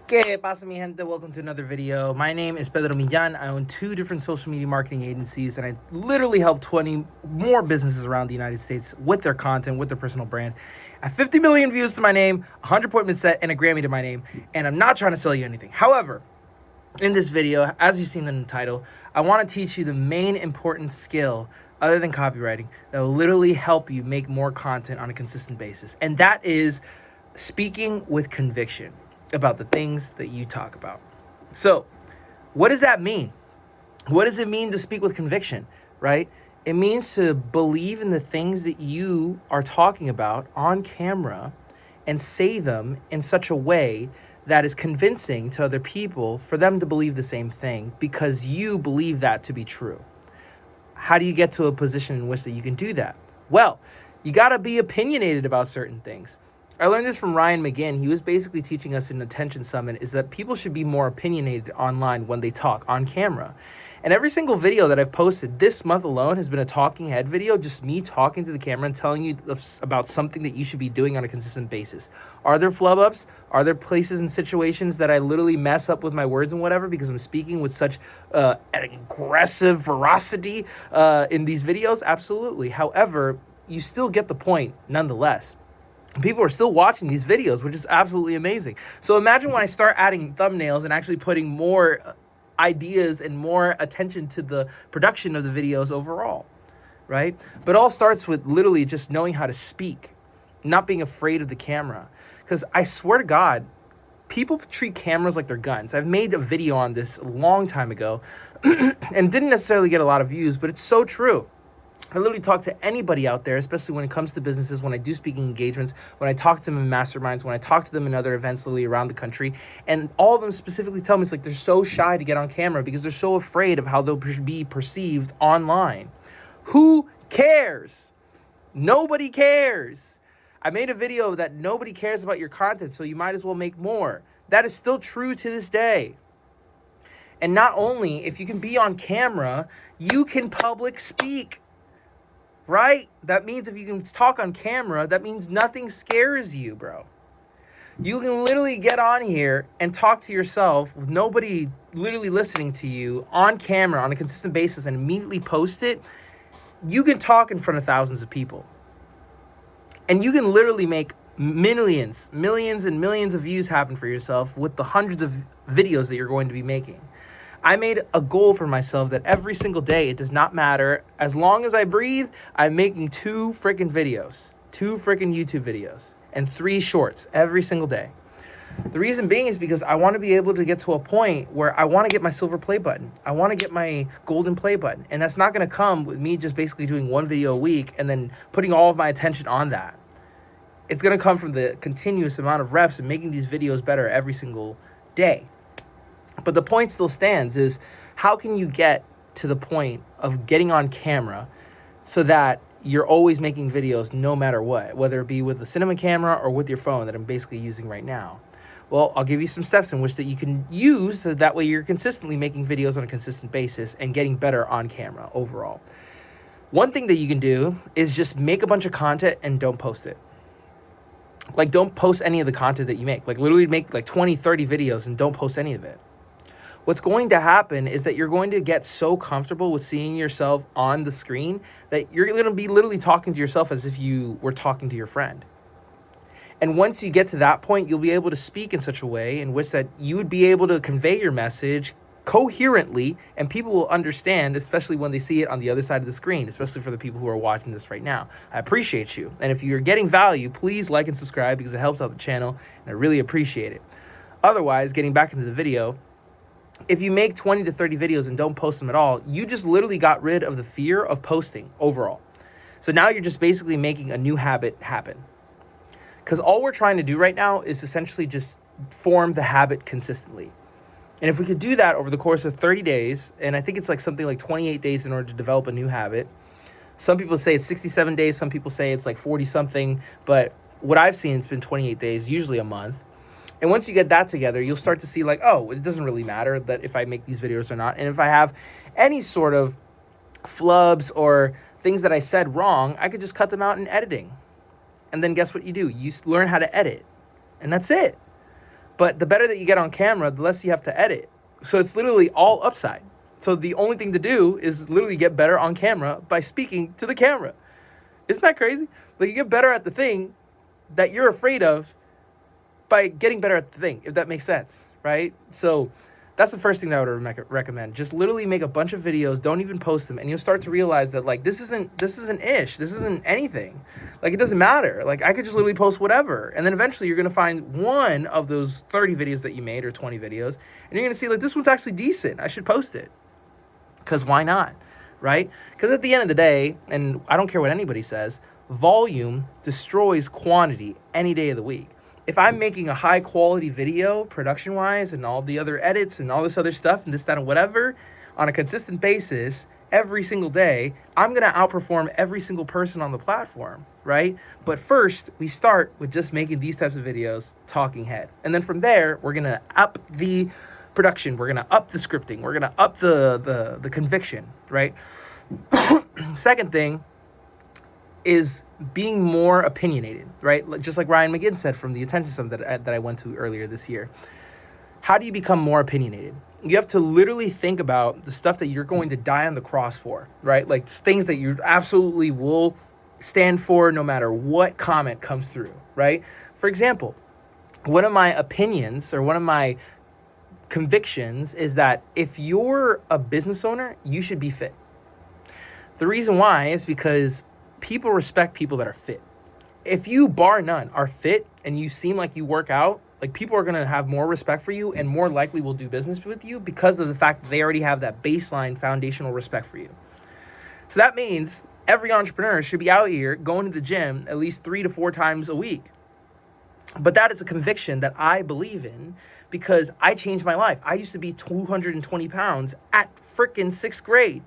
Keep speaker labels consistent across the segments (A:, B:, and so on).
A: ¿Qué pasa, mi gente? Welcome to another video. My name is Pedro. I own 2 different social media marketing agencies, and I literally help 20 more businesses around the United States with their content, with their personal brand. I have 50 million views to my name, 100 appointments set, and a Grammy to my name, and I'm not trying to sell you anything. However, in this video, as you've seen in the title, I want to teach you the main important skill other than copywriting that will literally help you make more content on a consistent basis, and that is speaking with conviction about the things that you talk about. So, what does that mean? What does it mean to speak with conviction, right? It means to believe in the things that you are talking about on camera and say them in such a way that is convincing to other people for them to believe the same thing because you believe that to be true. How do you get to a position in which that you can do that? Well, you got to be opinionated about certain things. I learned this from Ryan McGinn. He was basically teaching us in Attention Summit is that people should be more opinionated online when they talk on camera. And every single video that I've posted this month alone has been a talking head video, just me talking to the camera and telling you about something that you should be doing on a consistent basis. Are there flub ups? Are there places and situations that I literally mess up with my words and whatever because I'm speaking with such an aggressive ferocity in these videos? Absolutely. However, you still get the point nonetheless. People are still watching these videos, which is absolutely amazing. So imagine when I start adding thumbnails and actually putting more ideas and more attention to the production of the videos overall, right? But it all starts with literally just knowing how to speak, not being afraid of the camera. Because I swear to God, people treat cameras like they're guns. I've made a video on this a long time ago and didn't necessarily get a lot of views, but it's so true. I literally talk to anybody out there, especially when it comes to businesses, when I do speaking engagements, when I talk to them in masterminds, when I talk to them in other events literally around the country. And all of them specifically tell me it's like they're so shy to get on camera because they're so afraid of how they'll be perceived online. Who cares? Nobody cares. I made a video that nobody cares about your content, so you might as well make more. That is still true to this day. And not only, if you can be on camera, you can public speak. Right? That means if you can talk on camera, that means nothing scares you, bro. You can literally get on here and talk to yourself with nobody literally listening to you on camera on a consistent basis and immediately post it. You can talk in front of thousands of people. And you can literally make millions and millions of views happen for yourself with the hundreds of videos that you're going to be making. I made a goal for myself that every single day, it does not matter. As long as I breathe, I'm making 2 freaking videos, 2 freaking YouTube videos, and 3 shorts every single day. The reason being is because I want to be able to get to a point where I want to get my silver play button. I want to get my golden play button. And that's not going to come with me just basically doing 1 video a week and then putting all of my attention on that. It's going to come from the continuous amount of reps and making these videos better every single day. But the point still stands is how can you get to the point of getting on camera so that you're always making videos no matter what, whether it be with a cinema camera or with your phone that I'm basically using right now. Well, I'll give you some steps in which that you can use so that way you're consistently making videos on a consistent basis and getting better on camera overall. One thing that you can do is just make a bunch of content and don't post it. Like, don't post any of the content that you make. Like, literally make like 20, 30 videos and don't post any of it. What's going to happen is that you're going to get so comfortable with seeing yourself on the screen that you're going to be literally talking to yourself as if you were talking to your friend. And once you get to that point, you'll be able to speak in such a way in which that you would be able to convey your message coherently and people will understand, especially when they see it on the other side of the screen, especially for the people who are watching this right now. I appreciate you. And if you're getting value, please like and subscribe because it helps out the channel and I really appreciate it. Otherwise, getting back into the video, if you make 20 to 30 videos and don't post them at all, you just literally got rid of the fear of posting overall. So now you're just basically making a new habit happen. Because all we're trying to do right now is essentially just form the habit consistently. And if we could do that over the course of 30 days, and I think it's like something like 28 days in order to develop a new habit. Some people say it's 67 days, some people say it's like 40 something, but what I've seen, it's been 28 days, usually a month. And once you get that together, you'll start to see like, oh, it doesn't really matter that if I make these videos or not. And if I have any sort of flubs or things that I said wrong, I could just cut them out in editing. And then guess what you do? You learn how to edit. And that's it. But the better that you get on camera, the less you have to edit. So it's literally all upside. So the only thing to do is literally get better on camera by speaking to the camera. Isn't that crazy? Like, you get better at the thing that you're afraid of by getting better at the thing, if that makes sense, right? So that's the first thing that I would recommend. Just literally make a bunch of videos, don't even post them, and you'll start to realize that, like, this isn't ish. This isn't anything. Like, it doesn't matter. Like, I could just literally post whatever. And then eventually you're going to find one of those 30 videos that you made, or 20 videos, and you're going to see, like, this one's actually decent. I should post it. Because why not, right? Because at the end of the day, and I don't care what anybody says, volume destroys quantity any day of the week. If I'm making a high quality video, production wise, and all the other edits and all this other stuff and this, that, and whatever, on a consistent basis, every single day, I'm going to outperform every single person on the platform, right? But first, we start with just making these types of videos, talking head. And then from there, we're going to up the production. We're going to up the scripting. We're going to up the conviction, right? Second thing is being more opinionated, right? Just like Ryan McGinn said from the Attention Summit that I went to earlier this year. How do you become more opinionated? You have to literally think about the stuff that you're going to die on the cross for, right? Like things that you absolutely will stand for no matter what comment comes through, right? For example, one of my opinions or one of my convictions is that if you're a business owner, you should be fit. The reason why is because people respect people that are fit. If you, bar none, are fit and you seem like you work out, like, people are going to have more respect for you and more likely will do business with you because of the fact that they already have that baseline foundational respect for you. So that means every entrepreneur should be out here going to the gym at least 3 to 4 times a week. But that is a conviction that I believe in because I changed my life. I used to be 220 pounds at freaking 6th grade.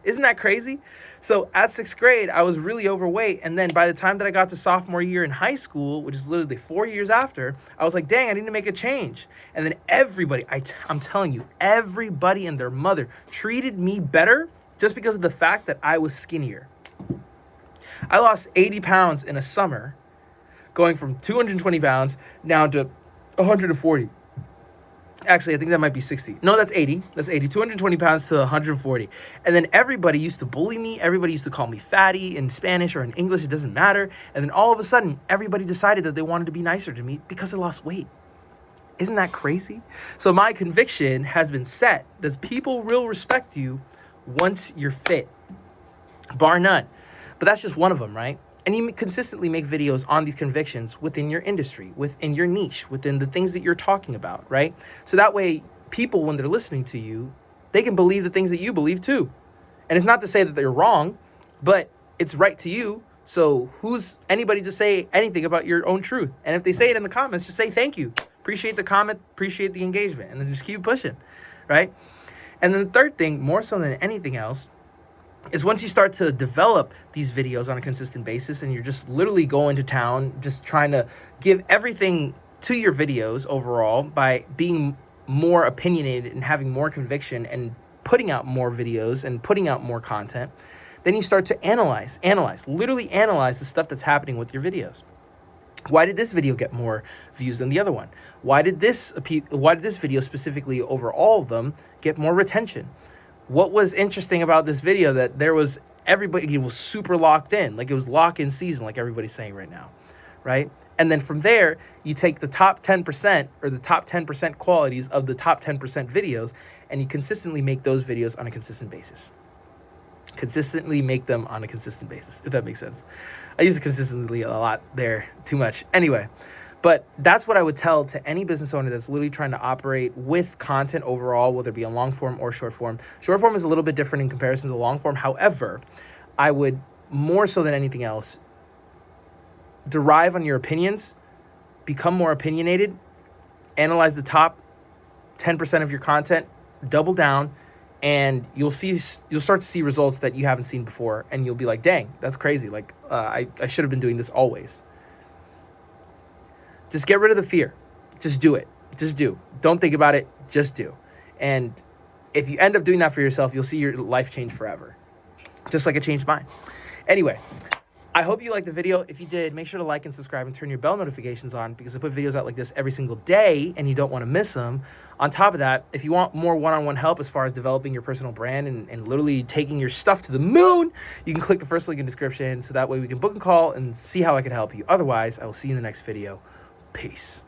A: Isn't that crazy? So at 6th grade, I was really overweight. And then by the time that I got to sophomore year in high school, which is literally 4 years after, I was like, dang, I need to make a change. And then everybody, I'm telling you, everybody and their mother treated me better just because of the fact that I was skinnier. I lost 80 pounds in a summer, going from 220 pounds down to 140. Actually, I think that might be 60. No, that's 80. That's 80. 220 pounds to 140. And then everybody used to bully me. Everybody used to call me fatty in Spanish or in English. It doesn't matter. And then all of a sudden, everybody decided that they wanted to be nicer to me because I lost weight. Isn't that crazy? So my conviction has been set that people will respect you once you're fit. Bar none. But that's just one of them, right? And you consistently make videos on these convictions within your industry, within your niche, within the things that you're talking about, right? So that way, people, when they're listening to you, they can believe the things that you believe too. And it's not to say that they're wrong, but it's right to you. So who's anybody to say anything about your own truth? And if they say it in the comments, just say thank you. Appreciate the comment, appreciate the engagement, and then just keep pushing, right? And then the third thing, more so than anything else, is once you start to develop these videos on a consistent basis and you're just literally going to town, just trying to give everything to your videos overall by being more opinionated and having more conviction and putting out more videos and putting out more content, then you start to literally analyze the stuff that's happening with your videos. Why did this video get more views than the other one? Why did this video specifically over all of them get more retention? What was interesting about this video that there was everybody was super locked in, like it was lock-in season, like everybody's saying right now, right? And then from there, you take the top 10% or the top 10% qualities of the top 10% videos, and you consistently make those videos on a consistent basis. Consistently make them on a consistent basis, if that makes sense. I use it consistently a lot there, too much. Anyway, but that's what I would tell to any business owner that's literally trying to operate with content overall, whether it be on long form or short form. Short form is a little bit different in comparison to long form. However, I would, more so than anything else, derive on your opinions, become more opinionated, analyze the top 10% of your content, double down, and you'll start to see results that you haven't seen before, and you'll be like, dang, that's crazy. Like, I should have been doing this always. Just get rid of the fear. Just do it. Just do. Don't think about it. Just do. And if you end up doing that for yourself, you'll see your life change forever. Just like it changed mine. Anyway, I hope you liked the video. If you did, make sure to like and subscribe and turn your bell notifications on, because I put videos out like this every single day and you don't want to miss them. On top of that, if you want more one-on-one help as far as developing your personal brand and literally taking your stuff to the moon, you can click the first link in the description so that way we can book a call and see how I can help you. Otherwise, I will see you in the next video. Peace.